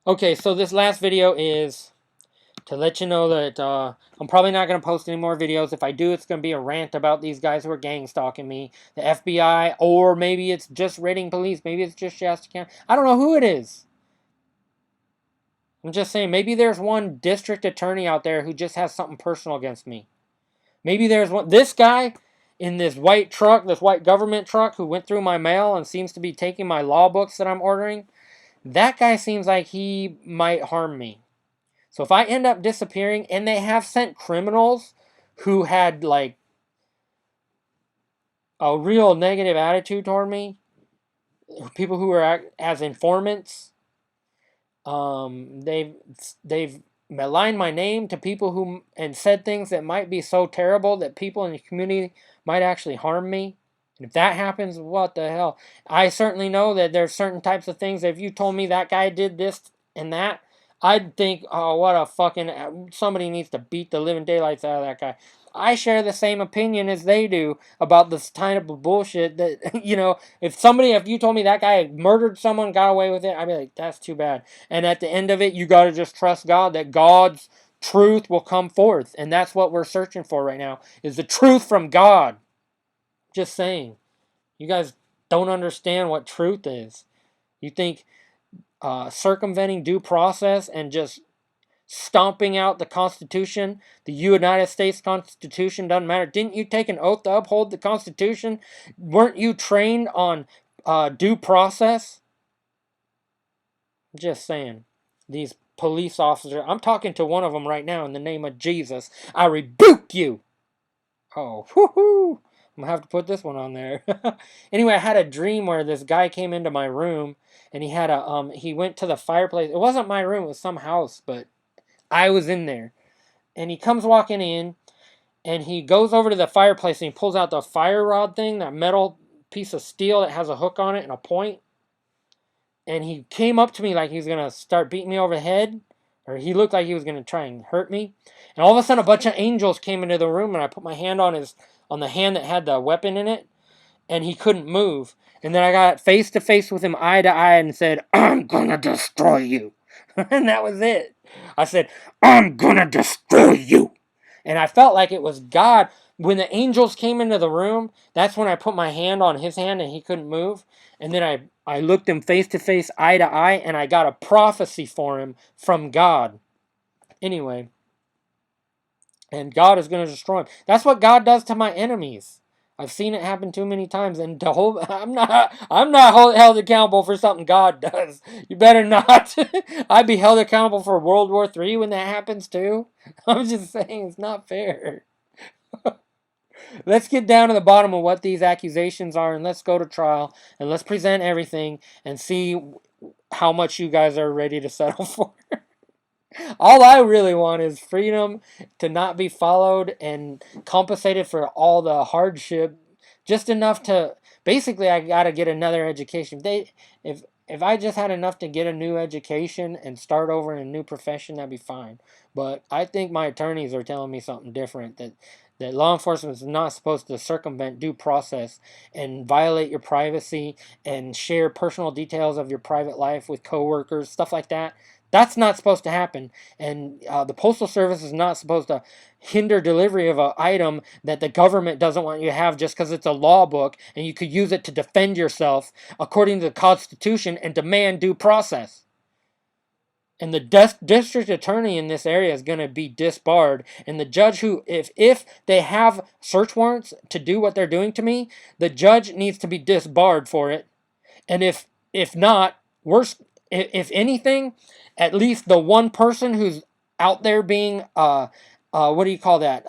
Okay, so this last video is to let you know that I'm probably not going to post any more videos. If I do, it's going to be a rant about these guys who are gang stalking me, the FBI, or maybe it's just raiding police. Maybe it's just Shasta County. I don't know who it is. I'm just saying, maybe there's one district attorney out there who just has something personal against me. Maybe there's one. This guy in this white truck, this white government truck, who went through my mail and seems to be taking my law books that I'm ordering. That guy seems like he might harm me. So if I end up disappearing, and they have sent criminals who had like a real negative attitude toward me, people who were as informants, they've maligned my name to people who and said things that might be so terrible that people in the community might actually harm me. And if that happens, what the hell? I certainly know that there's certain types of things that if you told me that guy did this and that, I'd think, oh, what a fucking, somebody needs to beat the living daylights out of that guy. I share the same opinion as they do about this kind of bullshit that, if you told me that guy murdered someone, got away with it, I'd be like, that's too bad. And at the end of it, you got to just trust God that God's truth will come forth. And that's what we're searching for right now, is the truth from God. Just saying. You guys don't understand what truth is. You think circumventing due process and just stomping out the Constitution, the United States Constitution, doesn't matter. Didn't you take an oath to uphold the Constitution? Weren't you trained on due process? Just saying. These police officers, I'm talking to one of them right now in the name of Jesus. I rebuke you. Oh, whoo-hoo. I'm going to have to put this one on there. Anyway, I had a dream where this guy came into my room and he went to the fireplace. It wasn't my room, it was some house, but I was in there. And he comes walking in and he goes over to the fireplace and he pulls out the fire rod thing, that metal piece of steel that has a hook on it and a point. And he came up to me like he was going to start beating me over the head. Or he looked like he was going to try and hurt me. And all of a sudden a bunch of angels came into the room and I put my hand on the hand that had the weapon in it. And he couldn't move. And then I got face to face with him, eye to eye, and said, I'm going to destroy you. And that was it. I said, I'm going to destroy you. And I felt like it was God. When the angels came into the room, that's when I put my hand on his hand and he couldn't move. And then I looked him face to face, eye to eye, and I got a prophecy for him from God. Anyway, and God is going to destroy him. That's what God does to my enemies. I've seen it happen too many times, and I'm not held accountable for something God does. You better not. I'd be held accountable for World War III when that happens too. I'm just saying it's not fair. Let's get down to the bottom of what these accusations are, and let's go to trial, and let's present everything and see how much you guys are ready to settle for. All I really want is freedom to not be followed and compensated for all the hardship, just enough to basically I got to get another education. If I just had enough to get a new education and start over in a new profession, that'd be fine. But I think my attorneys are telling me something different, that law enforcement is not supposed to circumvent due process and violate your privacy and share personal details of your private life with coworkers, stuff like that. That's not supposed to happen, and the Postal Service is not supposed to hinder delivery of an item that the government doesn't want you to have just because it's a law book and you could use it to defend yourself according to the Constitution and demand due process. And the district attorney in this area is going to be disbarred, and the judge who, if they have search warrants to do what they're doing to me, the judge needs to be disbarred for it, and if not, worse, if anything, at least the one person who's out there being what do you call that,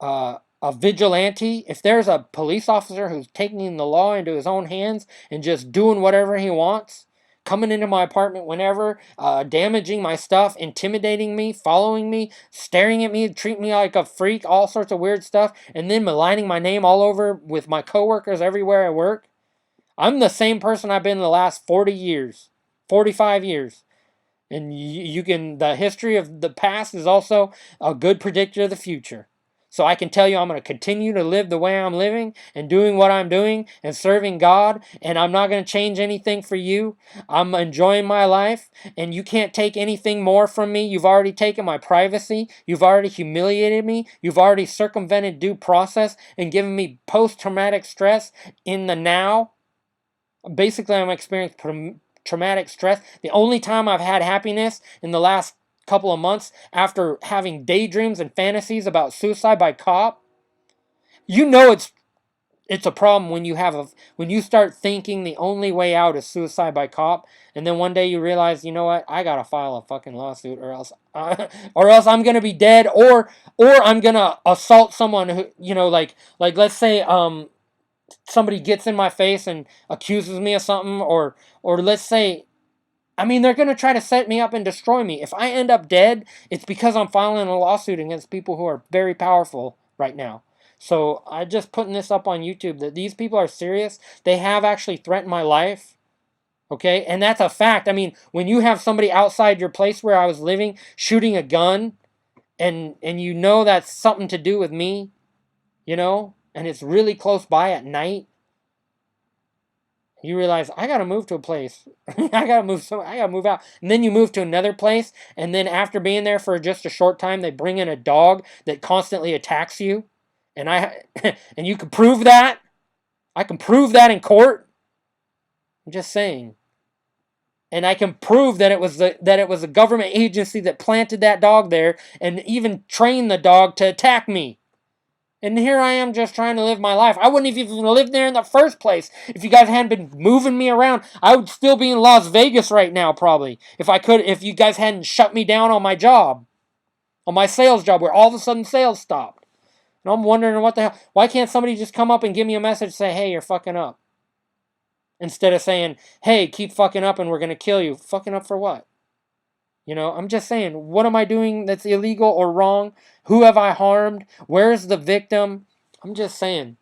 a vigilante. If there's a police officer who's taking the law into his own hands and just doing whatever he wants, coming into my apartment whenever, damaging my stuff, intimidating me, following me, staring at me, treating me like a freak, all sorts of weird stuff, and then maligning my name all over with my coworkers everywhere I work, I'm the same person I've been the last 40 years, 45 years. And the history of the past is also a good predictor of the future. So I can tell you I'm going to continue to live the way I'm living and doing what I'm doing and serving God, and I'm not going to change anything for you. I'm enjoying my life, and you can't take anything more from me. You've already taken my privacy. You've already humiliated me. You've already circumvented due process and given me post-traumatic stress in the now. Basically, I'm experiencing traumatic stress. The only time I've had happiness in the last couple of months after having daydreams and fantasies about suicide by cop. You know it's a problem when when you start thinking the only way out is suicide by cop, and then one day you realize, you know what, I gotta file a fucking lawsuit, or else or else I'm gonna be dead, or I'm gonna assault someone who, like let's say somebody gets in my face and accuses me of something, or let's say, I mean, they're going to try to set me up and destroy me. If I end up dead, it's because I'm filing a lawsuit against people who are very powerful right now. So I just putting this up on YouTube that these people are serious. They have actually threatened my life. Okay, and that's a fact. I mean, when you have somebody outside your place where I was living shooting a gun, and you know that's something to do with me, and it's really close by at night, you realize I gotta move to a place. I gotta move out. And then you move to another place, and then after being there for just a short time, they bring in a dog that constantly attacks you. And and you can prove that. I can prove that in court. I'm just saying. And I can prove that it was a government agency that planted that dog there and even trained the dog to attack me. And here I am just trying to live my life. I wouldn't have even lived there in the first place if you guys hadn't been moving me around. I would still be in Las Vegas right now, probably, if you guys hadn't shut me down on my job, on my sales job, where all of a sudden sales stopped. And I'm wondering what the hell. Why can't somebody just come up and give me a message and say, hey, you're fucking up? Instead of saying, hey, keep fucking up and we're going to kill you. Fucking up for what? I'm just saying, what am I doing that's illegal or wrong? Who have I harmed? Where's the victim? I'm just saying.